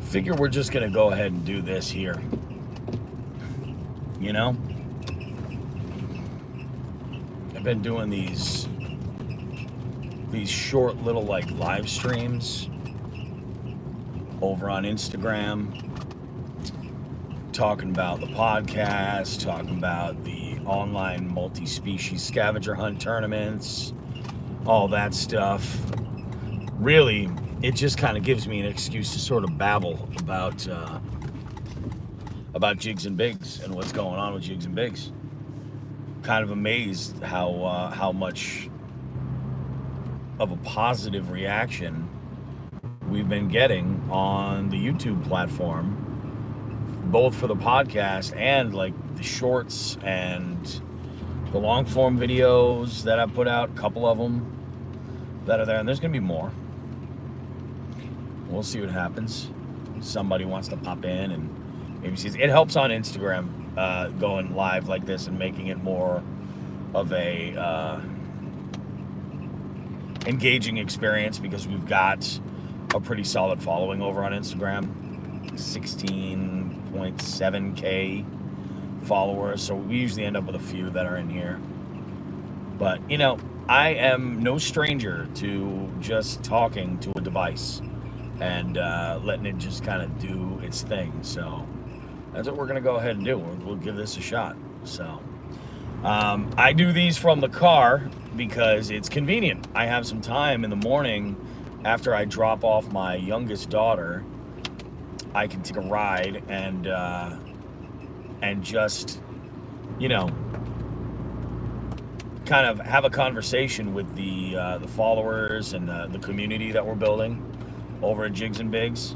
figure we're just gonna go ahead and do this here. You know, I've been doing these short little like live streams over on Instagram, talking about the podcast, talking about the online multi-species scavenger hunt tournaments, all that stuff. Really, it just kind of gives me an excuse to sort of babble about Jigsandbigs and what's going on with Jigsandbigs. Kind of amazed how much of a positive reaction we've been getting on the YouTube platform, both for the podcast and like the shorts and the long form videos that I put out, a couple of them that are there, and there's gonna be more. We'll see what happens. Somebody wants to pop in and maybe see. It helps on Instagram going live like this and making it more of a engaging experience, because we've got a pretty solid following over on Instagram, 16.7K followers. So we usually end up with a few that are in here. But, you know, I am no stranger to just talking to a device and letting it just kind of do its thing. So that's what we're going to go ahead and do. We'll give this a shot. So I do these from the car because it's convenient. I have some time in the morning after I drop off my youngest daughter. I can take a ride and just, you know, kind of have a conversation with the followers and the community that we're building over at Jigsandbigs.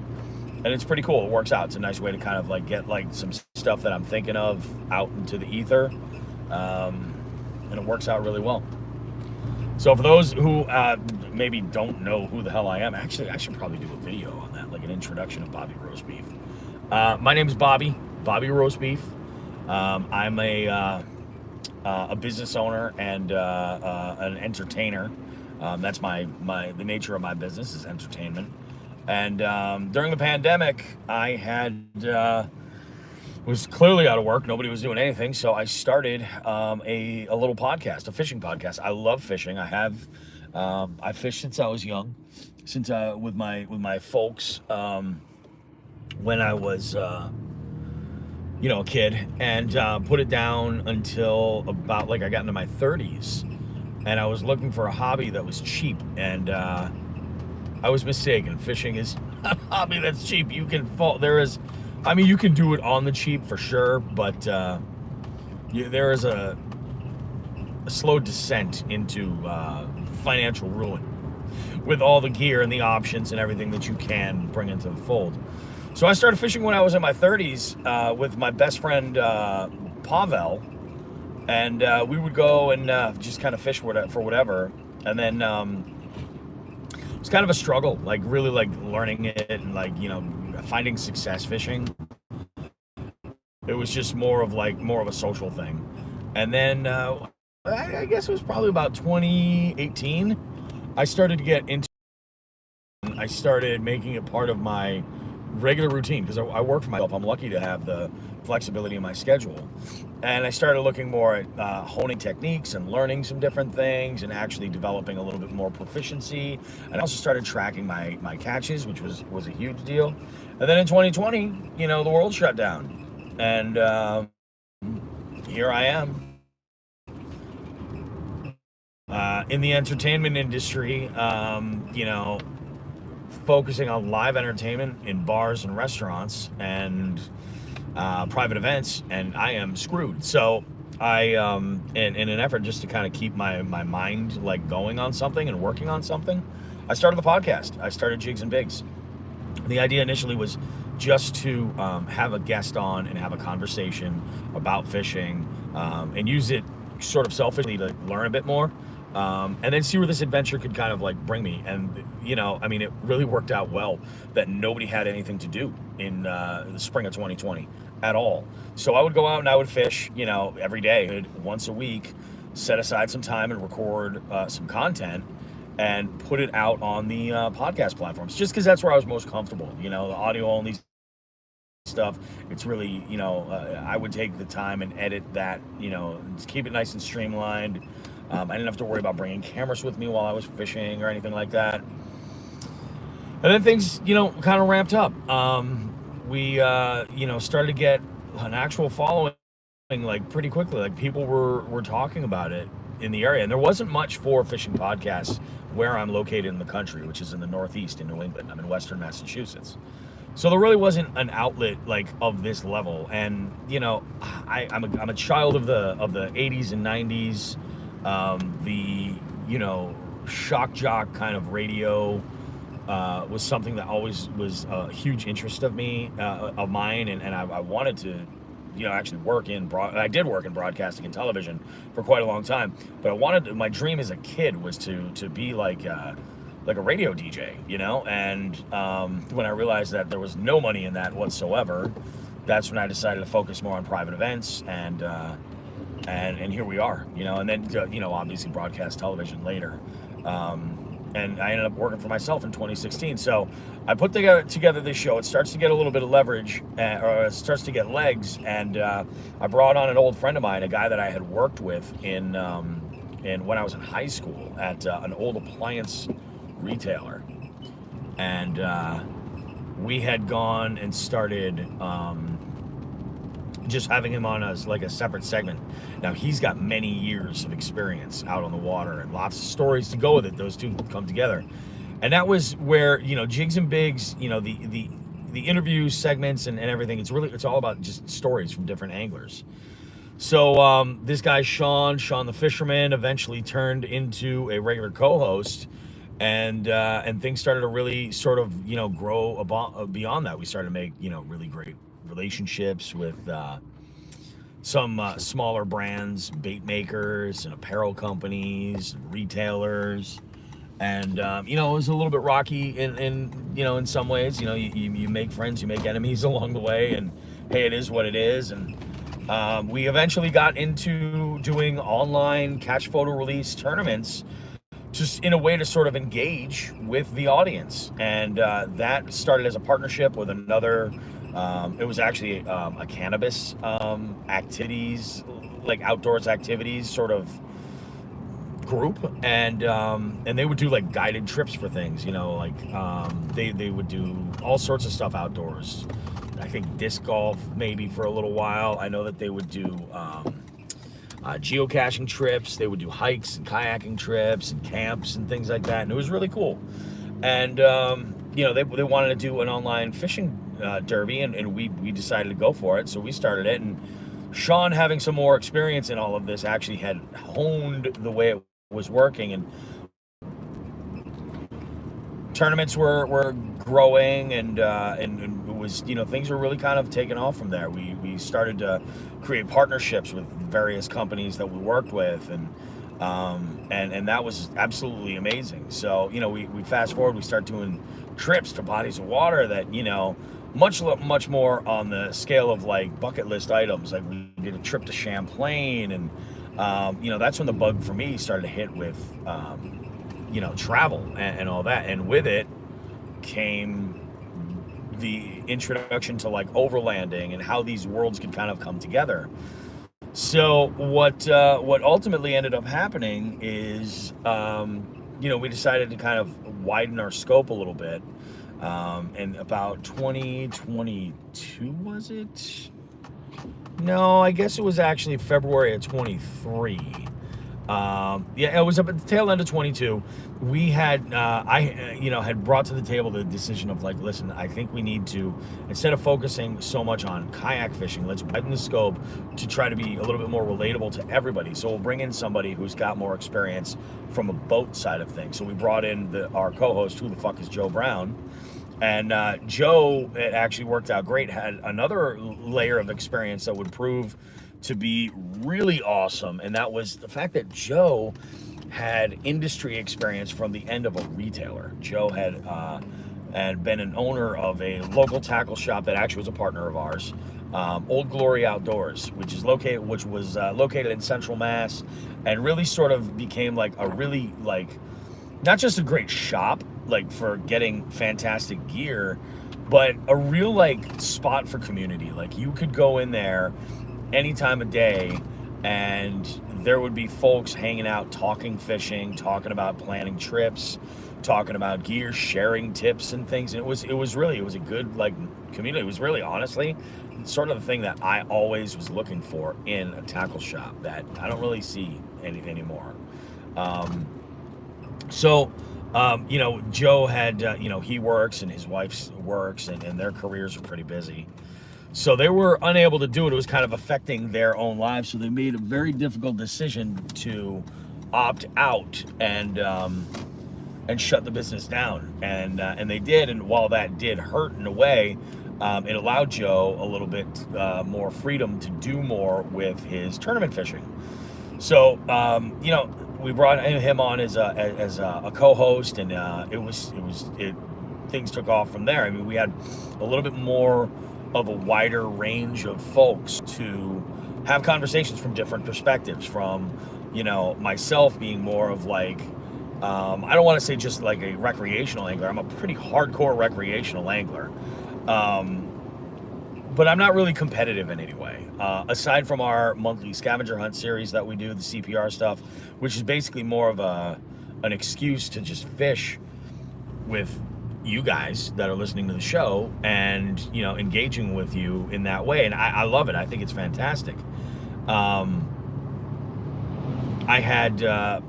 And it's pretty cool. It works out. It's a nice way to kind of like get like some stuff that I'm thinking of out into the ether. And it works out really well. So for those who maybe don't know who the hell I am, actually, I should probably do a video on that, like an introduction of Bobby Roast Beef. My name is Bobby Roast Beef. I'm a business owner and an entertainer. That's the nature of my business is entertainment. And during the pandemic, I had was clearly out of work. Nobody was doing anything, so I started a little podcast, a fishing podcast. I love fishing. I fished since I was young, since with my folks when I was you know, a kid, and put it down until about like I got into my 30s, and I was looking for a hobby that was cheap, and I was mistaken. Fishing is a hobby that's cheap. You can fall. I mean, you can do it on the cheap for sure, but there is a slow descent into financial ruin with all the gear and the options and everything that you can bring into the fold. So I started fishing when I was in my 30s with my best friend Pavel, and we would go and just kind of fish for whatever. And then it was kind of a struggle, like really like learning it and like, you know, finding success fishing. It was just more of a social thing. And then I guess it was probably about 2018, I started to get into it. I started making it part of my regular routine because I work for myself. I'm lucky to have the flexibility in my schedule. And I started looking more at honing techniques and learning some different things and actually developing a little bit more proficiency. And I also started tracking my catches, which was a huge deal. And then in 2020, you know, the world shut down. And here I am in the entertainment industry, you know, focusing on live entertainment in bars and restaurants and private events, and I am screwed. So I, in an effort just to kind of keep my mind like going on something and working on something, I started the podcast. I started Jigsandbigs. The idea initially was just to have a guest on and have a conversation about fishing and use it sort of selfishly to learn a bit more. And then see where this adventure could kind of like bring me. And, you know, I mean, it really worked out well that nobody had anything to do in the spring of 2020 at all. So I would go out and I would fish, you know, every day, once a week, set aside some time and record some content. and put it out on the podcast platforms, just because that's where I was most comfortable. The audio only stuff, it's really, I would take the time and edit that, just keep it nice and streamlined. I didn't have to worry about bringing cameras with me while I was fishing or anything like that. And then things, kind of ramped up. We, started to get an actual following like pretty quickly. Like people were talking about it in the area, and there wasn't much for fishing podcasts where I'm located in the country, which is in the Northeast in New England. I'm in Western Massachusetts. So there really wasn't an outlet like of this level, and I'm a child of the 80s and 90s, the shock jock kind of radio was something that always was a huge interest of mine, and I wanted to actually work in I did work in broadcasting and television for quite a long time, but my dream as a kid was to be like a radio DJ, and when I realized that there was no money in that whatsoever, that's when I decided to focus more on private events, and here we are, and then obviously broadcast television later, and I ended up working for myself in 2016. So I put together this show. It starts to get a little bit of leverage, or it starts to get legs, and I brought on an old friend of mine, a guy that I had worked with in when I was in high school at an old appliance retailer, and we had gone and started just having him on as like a separate segment. Now he's got many years of experience out on the water and lots of stories to go with it. Those two come together, and that was where Jigs and Bigs, the interview segments and everything. It's all about just stories from different anglers. So this guy Sean the fisherman eventually turned into a regular co-host, and things started to really sort of grow beyond that. We started to make really great relationships with some smaller brands, bait makers and apparel companies, retailers, and it was a little bit rocky in some ways. You make friends, you make enemies along the way, and hey, it is what it is. And we eventually got into doing online catch photo release tournaments, just in a way to sort of engage with the audience, and that started as a partnership with another. It was actually a cannabis activities, like outdoors activities sort of group, and they would do like guided trips for things, they would do all sorts of stuff outdoors. I think disc golf maybe for a little while. I know that they would do geocaching trips. They would do hikes and kayaking trips and camps and things like that, and it was really cool. And they wanted to do an online fishing derby, and we decided to go for it. So we started it, and Sean, having some more experience in all of this, actually had honed the way it was working, and tournaments were growing, and it was things were really kind of taking off from there. We started to create partnerships with various companies that we worked with, and that was absolutely amazing. So we fast forward, we start doing trips to bodies of water that much more on the scale of like bucket list items. Like we did a trip to Champlain, and that's when the bug for me started to hit with travel and all that, and with it came the introduction to like overlanding and how these worlds could kind of come together. So what ultimately ended up happening is we decided to kind of widen our scope a little bit, and about 2022, was it? No, I guess it was actually February of 23. It was up at the tail end of 22. We had, I had brought to the table the decision of like, listen, I think we need to, instead of focusing so much on kayak fishing, let's widen the scope to try to be a little bit more relatable to everybody. So we'll bring in somebody who's got more experience from a boat side of things. So we brought in our co-host, who the fuck is Joe Brown. And Joe, it actually worked out great, had another layer of experience that would prove to be really awesome, and that was the fact that Joe had industry experience from the end of a retailer. Joe had been an owner of a local tackle shop that actually was a partner of ours, Old Glory Outdoors, which was located in Central Mass, and really sort of became like a really like not just a great shop, like for getting fantastic gear, but a real like spot for community. Like you could go in there any time of day and there would be folks hanging out, talking fishing, talking about planning trips, talking about gear, sharing tips and things. And it was a good like community. It was really, honestly, sort of the thing that I always was looking for in a tackle shop that I don't really see anything anymore. You know, Joe had, you know, he works and his wife works, and their careers are pretty busy. So they were unable to do it. It was kind of affecting their own lives. So they made a very difficult decision to opt out and shut the business down. And they did. And while that did hurt in a way, it allowed Joe a little bit more freedom to do more with his tournament fishing. So, you know, we brought him on as a co-host, and things took off from there. I mean, we had a little bit more of a wider range of folks to have conversations from different perspectives. From, you know, myself being more of like, I don't want to say just like a recreational angler. I'm a pretty hardcore recreational angler. But I'm not really competitive in any way. Aside from our monthly scavenger hunt series that we do, the CPR stuff, which is basically more of an excuse to just fish with you guys that are listening to the show and, you know, engaging with you in that way. And I love it. I think it's fantastic. I had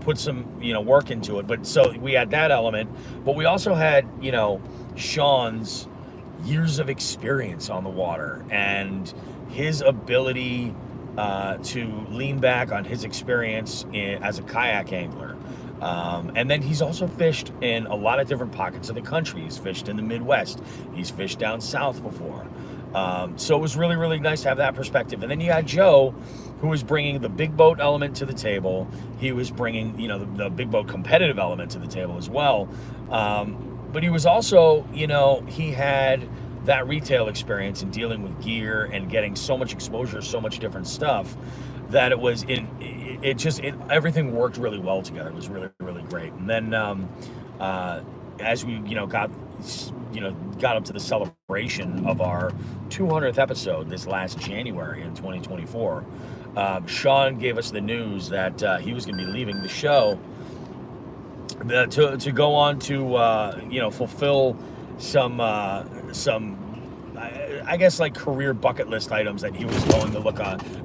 put some, you know, work into it, but so we had that element, but we also had, you know, Sean's years of experience on the water and his ability to lean back on his experience as a kayak angler. And then he's also fished in a lot of different pockets of the country. He's fished in the Midwest. He's fished down south before. So it was really, really nice to have that perspective. And then you had Joe, who was bringing the big boat element to the table. He was bringing, you know, the big boat competitive element to the table as well. But he was also, you know, he had that retail experience in dealing with gear and getting so much exposure, so much different stuff, that everything worked really well together. It was really, really great. And then as we, you know, got up to the celebration of our 200th episode this last January in 2024, Sean gave us the news that he was going to be leaving the show to go on to you know, fulfill some I guess like career bucket list items that he was going to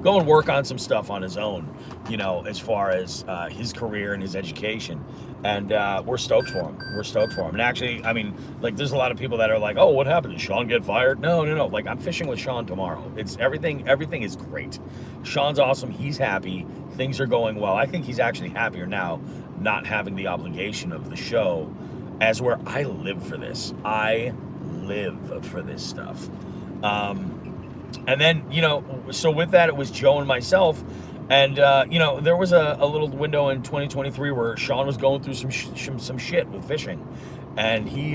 go and work on some stuff on his own, you know, as far as his career and his education. And we're stoked for him. We're stoked for him. And actually, I mean, like, there's a lot of people that are like, oh, what happened? Did Sean get fired? No. Like, I'm fishing with Sean tomorrow. It's everything is great. Sean's awesome. He's happy. Things are going well. I think he's actually happier now not having the obligation of the show, as where I live for this. I live for this stuff. And then, you know, so with that, it was Joe and myself. And, you know, there was a little window in 2023 where Sean was going through some shit with fishing. And he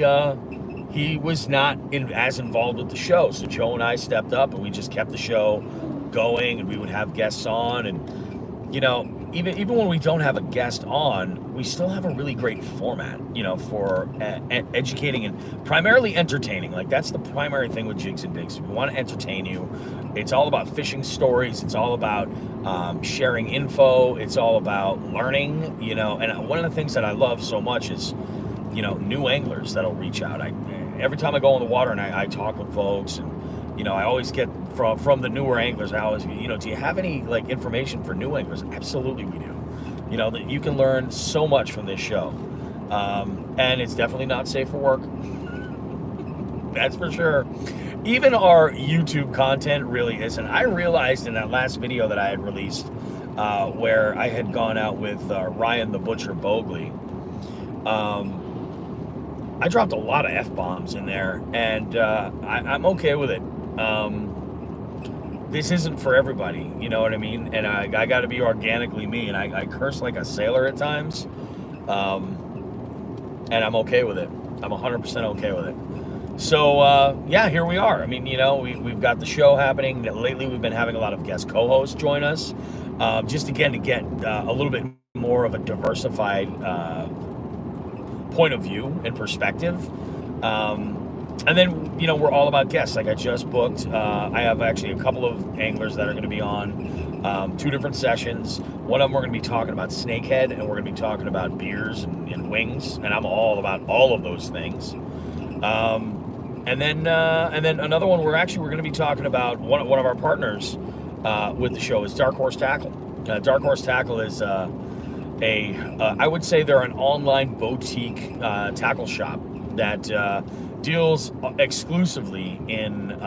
was not as involved with the show. So Joe and I stepped up and we just kept the show going, and we would have guests on. And, you know, even when we don't have a guest on, we still have a really great format, you know, for educating and primarily entertaining. Like, that's the primary thing with Jigs and Bigs. We want to entertain you. It's all about fishing stories. It's all about sharing info. It's all about learning, you know. And one of the things that I love so much is, you know, new anglers that'll reach out. Every time I go in the water and I talk with folks, and, you know, I always get from the newer anglers, I always, you know, do you have any like information for new anglers? Absolutely we do. You know, that you can learn so much from this show. And it's definitely not safe for work. That's for sure. Even our YouTube content really isn't. I realized in that last video that I had released, where I had gone out with Ryan the Butcher Bogley, I dropped a lot of F-bombs in there, and I'm okay with it. This isn't for everybody, you know what I mean? And I got to be organically me, and I curse like a sailor at times, and I'm okay with it. I'm 100% okay with it. So, yeah, here we are. I mean, you know, we've got the show happening. Lately, we've been having a lot of guest co-hosts join us, just again to get a little bit more of a diversified point of view and perspective. And then, you know, we're all about guests. Like I just booked, I have actually a couple of anglers that are going to be on 2 different sessions. One of them we're going to be talking about snakehead, and we're going to be talking about beers and wings, and I'm all about all of those things. And then another one we're going to be talking about one of our partners with the show is Dark Horse Tackle. Dark Horse Tackle is I would say they're an online boutique tackle shop that deals exclusively in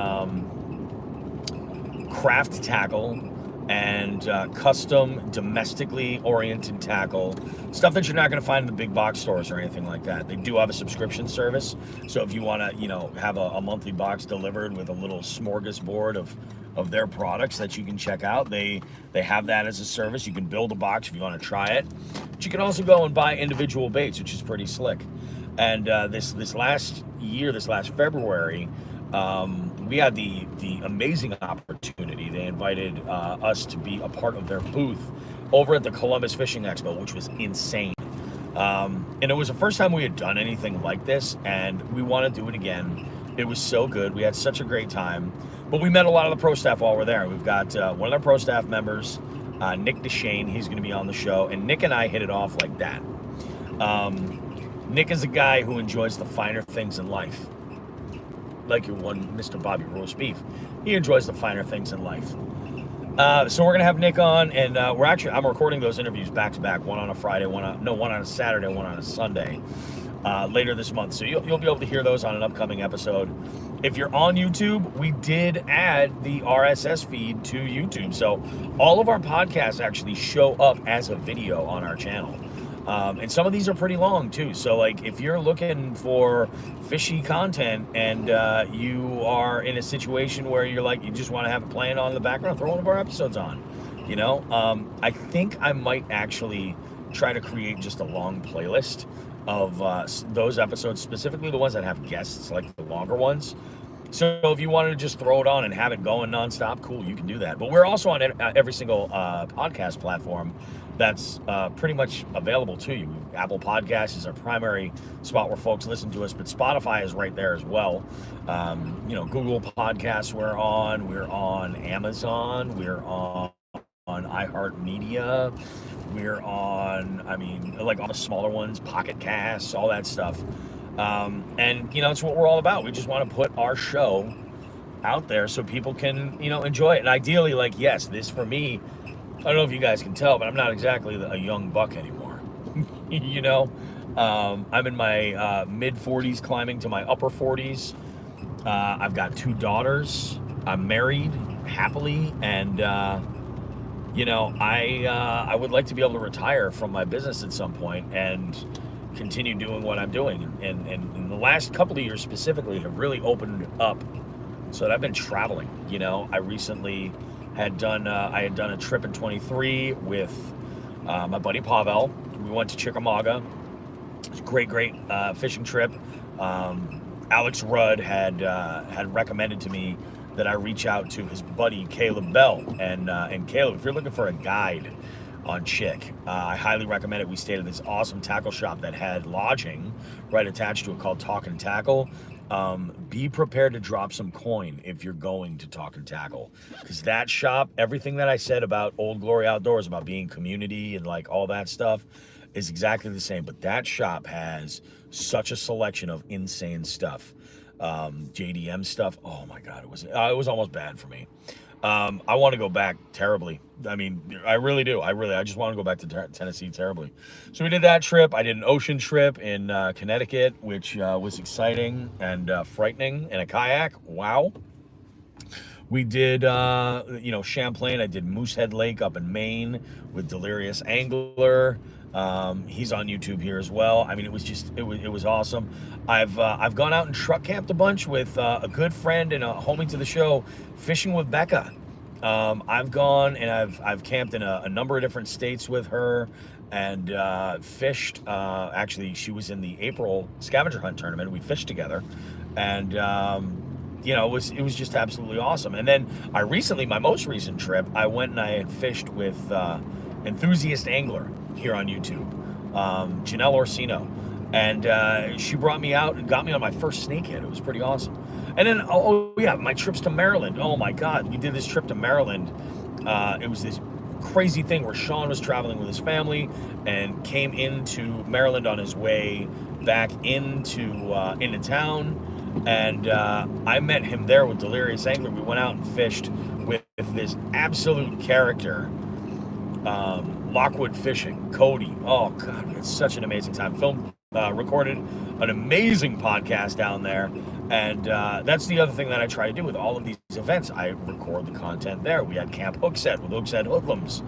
craft tackle and custom domestically oriented tackle, stuff that you're not going to find in the big box stores or anything like that. They do have a subscription service, so if you want to, you know, have a monthly box delivered with a little smorgasbord of their products that you can check out, they have that as a service. You can build a box if you want to try it, but you can also go and buy individual baits, which is pretty slick. And this last February, we had the amazing opportunity. They invited us to be a part of their booth over at the Columbus Fishing Expo, which was insane. And it was the first time we had done anything like this, and we want to do it again. It was so good. We had such a great time. But we met a lot of the pro staff while we're there. We've got one of their pro staff members, Nick DeShane. He's going to be on the show, and Nick and I hit it off like that. Nick is a guy who enjoys the finer things in life. Like your one Mr. Bobby Roast Beef. He enjoys the finer things in life. So we're going to have Nick on, and I'm recording those interviews back to back, one on a Friday, one on a Saturday, one on a Sunday, later this month. So you'll be able to hear those on an upcoming episode. If you're on YouTube, we did add the RSS feed to YouTube. So all of our podcasts actually show up as a video on our channel. And some of these are pretty long too. So like if you're looking for fishy content and you are in a situation where you're like, you just want to have it playing on in the background, throw one of our episodes on, you know? I think I might actually try to create just a long playlist of those episodes, specifically the ones that have guests, like the longer ones. So if you wanted to just throw it on and have it going nonstop, cool, you can do that. But we're also on every single podcast platform that's pretty much available to you. Apple Podcasts is our primary spot where folks listen to us, but Spotify is right there as well. You know, Google Podcasts we're on Amazon, we're on iHeartMedia, we're on, I mean, like all the smaller ones, Pocket Casts, all that stuff. And, you know, it's what we're all about. We just want to put our show out there so people can, you know, enjoy it. And ideally, like, yes, this for me, I don't know if you guys can tell, but I'm not exactly a young buck anymore. You know, I'm in my mid 40s, climbing to my upper 40s. I've got 2 daughters. I'm married happily, and you know, I would like to be able to retire from my business at some point and continue doing what I'm doing. And in the last couple of years specifically have really opened up so that I've been traveling. You know, I recently had done a trip in 23 with my buddy Pavel. We went to Chickamauga. It was a great fishing trip. Alex Rudd had recommended to me that I reach out to his buddy Caleb Bell. And Caleb, if you're looking for a guide on Chick, I highly recommend it. We stayed at this awesome tackle shop that had lodging right attached to it called Talk and Tackle. Be prepared to drop some coin if you're going to Talk and Tackle, because that shop, everything that I said about Old Glory Outdoors, about being community and like all that stuff, is exactly the same. But that shop has such a selection of insane stuff. JDM stuff. Oh my God, it was almost bad for me. I want to go back terribly. I mean, I really do. I just want to go back to Tennessee terribly. So we did that trip. I did an ocean trip in Connecticut, which was exciting and frightening, in a kayak. Wow. We did, you know, Champlain. I did Moosehead Lake up in Maine with Delirious Angler. He's on YouTube here as well. I mean, it was awesome. I've gone out and truck camped a bunch with a good friend and a homie to the show, Fishing with Becca. I've gone and I've camped in a number of different states with her and fished. Actually, she was in the April scavenger hunt tournament. We fished together, and you know, it was just absolutely awesome. And then my most recent trip, I went and I had fished with Enthusiast Angler here on YouTube, Janelle Orsino. And she brought me out and got me on my first snakehead. It was pretty awesome. And then, yeah, my trips to Maryland. Oh my God, we did this trip to Maryland. It was this crazy thing where Sean was traveling with his family and came into Maryland on his way back into town. And I met him there with Delirious Angler. We went out and fished with this absolute character, Lockwood Fishing, Cody. Oh God, it's such an amazing time. Recorded an amazing podcast down there. And that's the other thing that I try to do with all of these events. I record the content there. We had Camp Hookset with Hookset Hoodlums.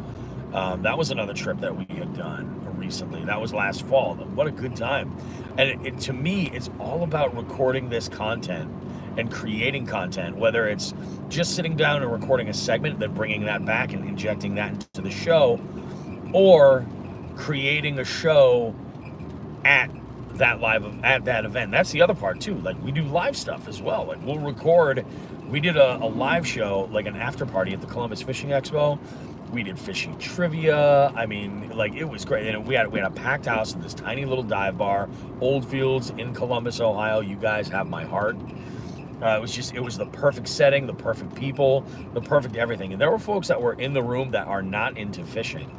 That was another trip that we had done recently. That was last fall. What a good time. And to me, it's all about recording this content and creating content, whether it's just sitting down and recording a segment, then bringing that back and injecting that into the show, or creating a show at that event. That's the other part too. Like, we do live stuff as well. Like, we'll record. We did a live show, like an after party at the Columbus Fishing Expo. We did fishing trivia. I mean, like, it was great. And we had a packed house in this tiny little dive bar, Old Fields in Columbus, Ohio. You guys have my heart. It was the perfect setting, the perfect people, the perfect everything. And there were folks that were in the room that are not into fishing,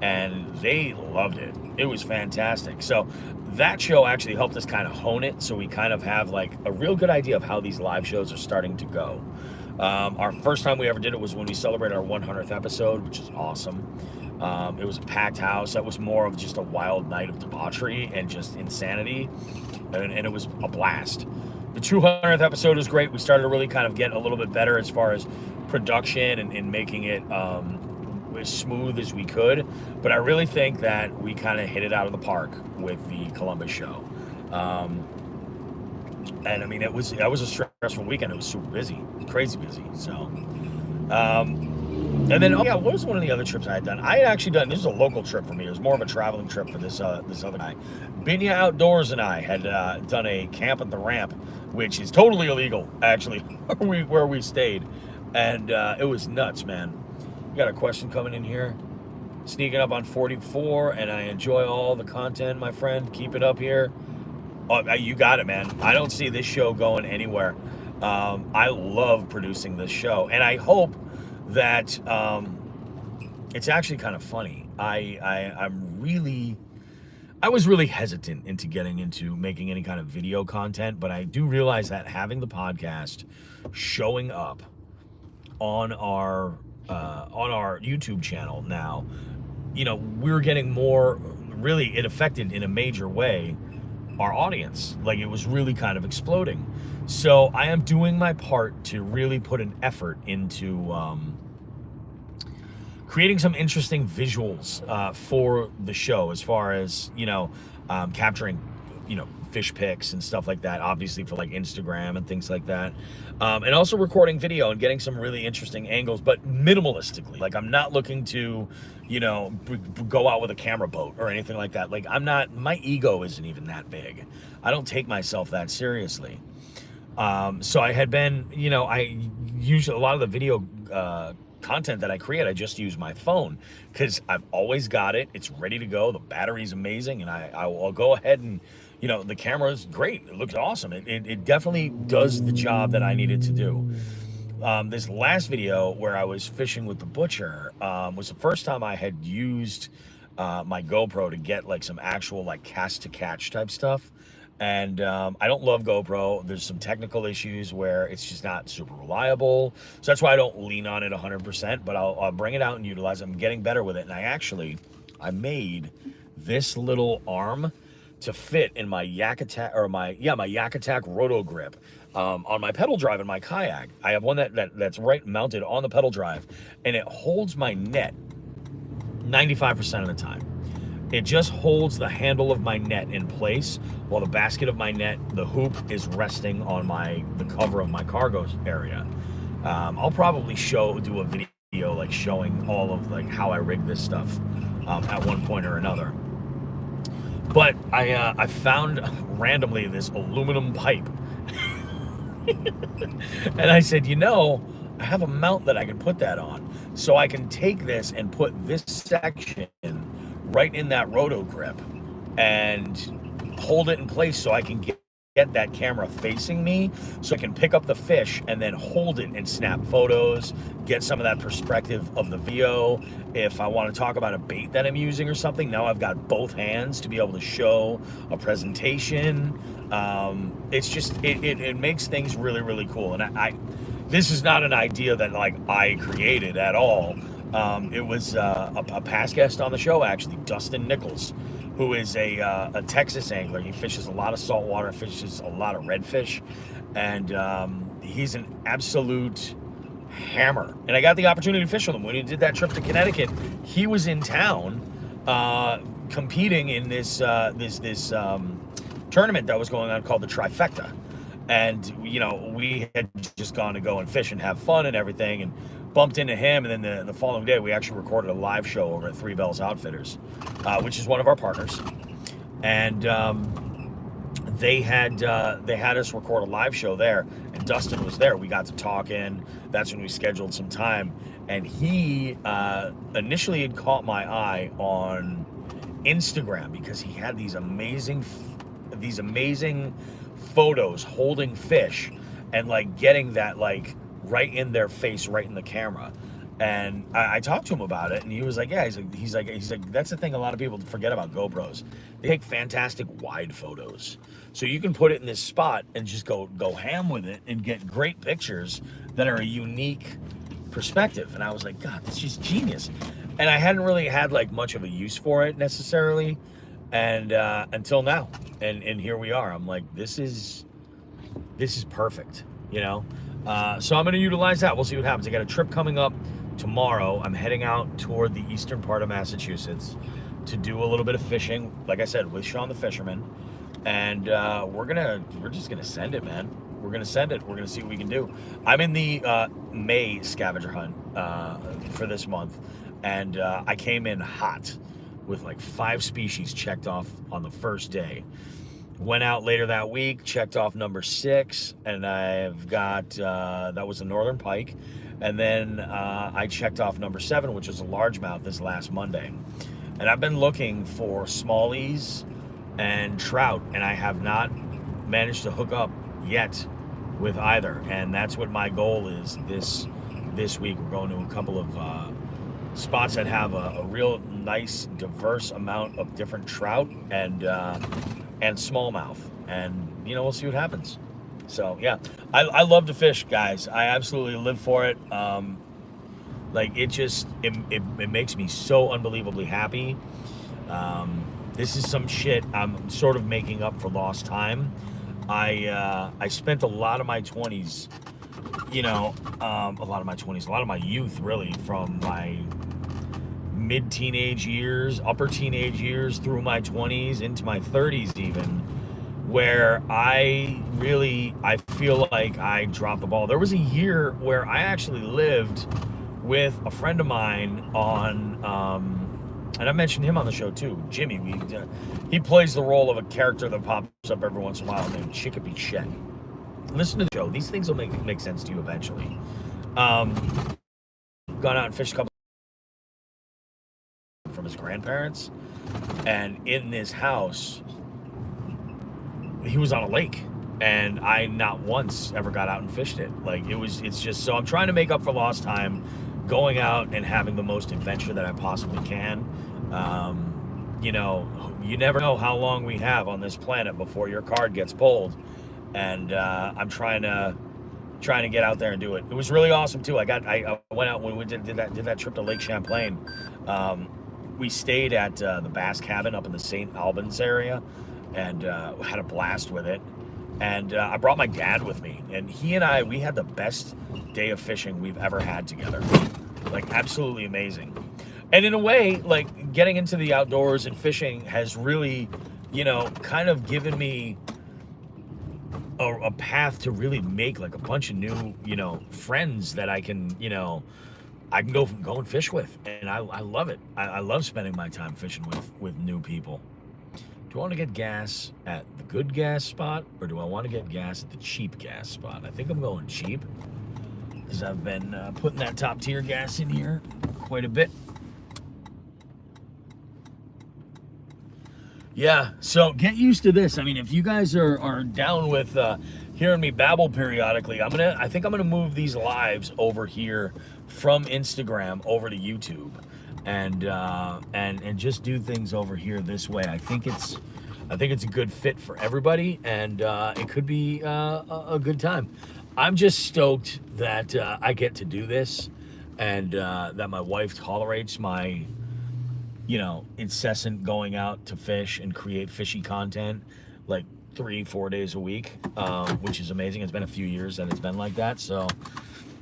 and they loved it. It was fantastic. So that show actually helped us kind of hone it, so we kind of have like a real good idea of how these live shows are starting to go. Our first time we ever did it was when we celebrated our 100th episode, which is awesome. It was a packed house. That was more of just a wild night of debauchery and just insanity, and it was a blast. The 200th episode was great. We started to really kind of get a little bit better as far as production and making it as smooth as we could. But I really think that we kind of hit it out of the park with the Columbus show. And I mean, that was a stressful weekend. It was super busy, crazy busy. So, and then, what was one of the other trips I had done? I had actually done, this is a local trip for me. It was more of a traveling trip for this other guy. Binya Outdoors and I had done a camp at the ramp, which is totally illegal, actually, where we stayed. And it was nuts, man. We got a question coming in here. Sneaking up on 44, and I enjoy all the content, my friend. Keep it up here. Oh, you got it, man. I don't see this show going anywhere. I love producing this show, and I hope that it's actually kind of funny. I was really hesitant into getting into making any kind of video content, but I do realize that having the podcast showing up on our YouTube channel now, we're getting more. Really, it affected in a major way our audience. Like, it was really kind of exploding. So I am doing my part to really put an effort into creating some interesting visuals for the show, as far as capturing fish pics and stuff like that, obviously for like Instagram and things like that, and also recording video and getting some really interesting angles, but minimalistically. Like, I'm not looking to go out with a camera boat or anything like that. Like, my ego isn't even that big. I don't take myself that seriously. So I had been, I usually, a lot of the video content that I create, I just use my phone, because I've always got it. It's ready to go. The battery's amazing, and I'll go ahead and, the camera's great. It looks awesome. It definitely does the job that I needed to do. This last video where I was fishing with the butcher was the first time I had used my GoPro to get like some actual like cast to catch type stuff. And I don't love GoPro. There's some technical issues where it's just not super reliable. So that's why I don't lean on it 100%, but I'll bring it out and utilize it. I'm getting better with it. And I made this little arm to fit in my Yak Attack, or my Yak Attack Roto Grip on my pedal drive in my kayak. I have one that's right mounted on the pedal drive, and it holds my net 95% of the time. It just holds the handle of my net in place while the basket of my net, the hoop, is resting on the cover of my cargo area. I'll probably do a video like showing all of like how I rig this stuff at one point or another. But I found randomly this aluminum pipe. And I said, I have a mount that I can put that on. So I can take this and put this section right in that roto grip and hold it in place so I can get that camera facing me, so I can pick up the fish and then hold it and snap photos, get some of that perspective of the video. If I want to talk about a bait that I'm using or something, now I've got both hands to be able to show a presentation. It's just, it makes things really, really cool. And I this is not an idea that like I created at all. It was a past guest on the show, actually, Dustin Nichols, who is a Texas angler. He fishes a lot of saltwater, fishes a lot of redfish, and he's an absolute hammer. And I got the opportunity to fish with him when he did that trip to Connecticut. He was in town competing in this tournament that was going on called the Trifecta. And, you know, we had just gone to go and fish and have fun and everything, and bumped into him. And then the following day, we actually recorded a live show over at Three Bells Outfitters, which is one of our partners. And they had us record a live show there, and Dustin was there. We got to talking. That's when we scheduled some time. And he initially had caught my eye on Instagram because he had these amazing photos holding fish and like getting that like right in their face, right in the camera. And I talked to him about it, and he was like, yeah, he's like, that's the thing a lot of people forget about GoPros. They take fantastic wide photos. So you can put it in this spot and just go ham with it and get great pictures that are a unique perspective. And I was like, God, that's just genius. And I hadn't really had like much of a use for it necessarily, and until now. And here we are. I'm like, this is perfect, you know? So I'm going to utilize that. We'll see what happens. I got a trip coming up tomorrow. I'm heading out toward the eastern part of Massachusetts to do a little bit of fishing, like I said, with Sean the Fisherman. And we're just gonna send it, man. We're gonna send it. We're gonna see what we can do. I'm in the May scavenger hunt for this month, and I came in hot with like 5 species checked off on the first day. Went out later that week, checked off number 6, and I've got that was a northern pike. And then I checked off number 7, which was a largemouth, this last Monday. And I've been looking for smallies and trout, and I have not managed to hook up yet with either. And that's what my goal is this week. We're going to a couple of spots that have a real nice, diverse amount of different trout and smallmouth. And, you know, we'll see what happens. So, yeah, I love to fish, guys. I absolutely live for it. Like, it makes me so unbelievably happy. This is some shit I'm sort of making up for lost time. I spent a lot of my 20s, you know, a lot of my youth, really, from my mid-teenage years, upper teenage years, through my 20s, into my 30s even, where I feel like I dropped the ball. There was a year where I actually lived with a friend of mine on, and I mentioned him on the show too, Jimmy. He plays the role of a character that pops up every once in a while named Chicopee Chet. Listen to the show. These things will make sense to you eventually. Gone out and fished a couple from his grandparents, and in this house, he was on a lake, and I not once ever got out and fished it. Like, it's just, so I'm trying to make up for lost time, going out and having the most adventure that I possibly can. You know, you never know how long we have on this planet before your card gets pulled, and I'm trying to get out there and do it. It was really awesome too. I went out when we did that trip to Lake Champlain. We stayed at the Bass Cabin up in the St. Albans area, and had a blast with it. And I brought my dad with me, and he and we had the best day of fishing we've ever had together. Like, absolutely amazing. And in a way, like, getting into the outdoors and fishing has really, you know, kind of given me a path to really make like a bunch of new, you know, friends that I can, you know, I can go and fish with. And I love it. I love spending my time fishing with new people. Do I want to get gas at the good gas spot, or do I want to get gas at the cheap gas spot? I think I'm going cheap, because I've been putting that top tier gas in here quite a bit. Yeah, so get used to this. I mean, if you guys are down with hearing me babble periodically, I think I'm gonna move these lives over here from Instagram over to YouTube, and just do things over here this way. I think it's a good fit for everybody, and it could be a good time. I'm just stoked that I get to do this, and that my wife tolerates my incessant going out to fish and create fishy content like 3-4 days a week, which is amazing. It's been a few years that it's been like that. So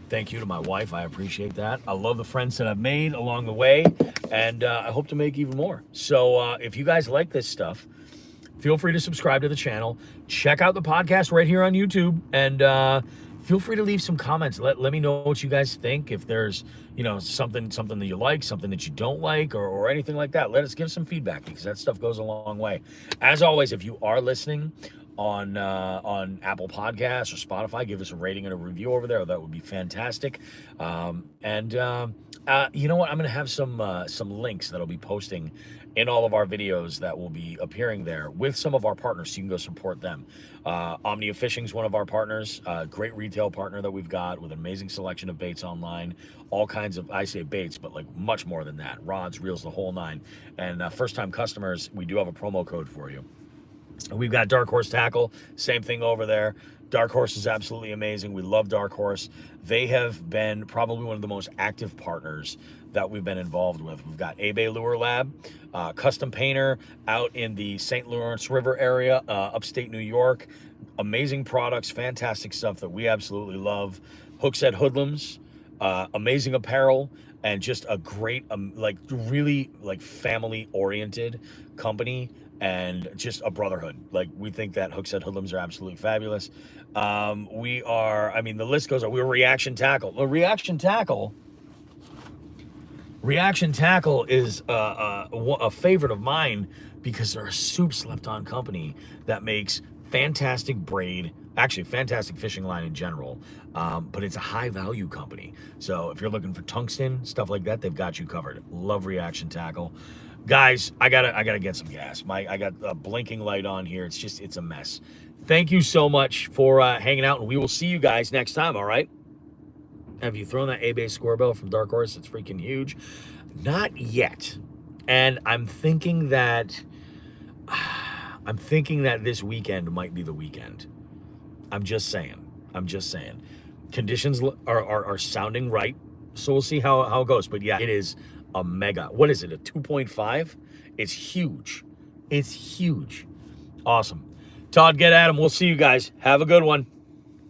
thank you to my wife. I appreciate that. I love the friends that I've made along the way, and I hope to make even more. So if you guys like this stuff, feel free to subscribe to the channel. Check out the podcast right here on YouTube, and feel free to leave some comments. Let me know what you guys think. If there's something that you like, something that you don't like, or anything like that, let us give some feedback, because that stuff goes a long way. As always, if you are listening on Apple Podcasts or Spotify, give us a rating and a review over there. That would be fantastic. You know what? I'm gonna have some links that I'll be posting in all of our videos that will be appearing there with some of our partners, so you can go support them. Omnia Fishing is one of our partners, great retail partner that we've got with an amazing selection of baits online, all kinds of, I say baits, but like much more than that, rods, reels, the whole nine. And first-time customers, we do have a promo code for you. We've got Dark Horse Tackle, same thing over there. Dark Horse is absolutely amazing. We love Dark Horse. They have been probably one of the most active partners that we've been involved with. We've got A-Bay Lure Lab, custom painter out in the St. Lawrence River area, upstate New York. Amazing products, fantastic stuff that we absolutely love. Hookset Hoodlums, amazing apparel, and just a great, really family-oriented company, and just a brotherhood. Like, we think that Hookset Hoodlums are absolutely fabulous. The list goes on. We're Reaction Tackle. Well, Reaction Tackle is a favorite of mine, because they're a soup slept on company that makes fantastic braid, actually fantastic fishing line in general, but it's a high value company. So if you're looking for tungsten, stuff like that, they've got you covered. Love Reaction Tackle. Guys, I gotta get some gas. I got a blinking light on here. It's a mess. Thank you so much for hanging out, and we will see you guys next time, all right? Have you thrown that A-Bay square bill from Dark Horse? It's freaking huge. Not yet. And I'm thinking that this weekend might be the weekend. I'm just saying. Conditions are sounding right, so we'll see how it goes. But yeah, it is a mega. What is it, a 2.5? It's huge. Awesome. Todd, get at him. We'll see you guys. Have a good one.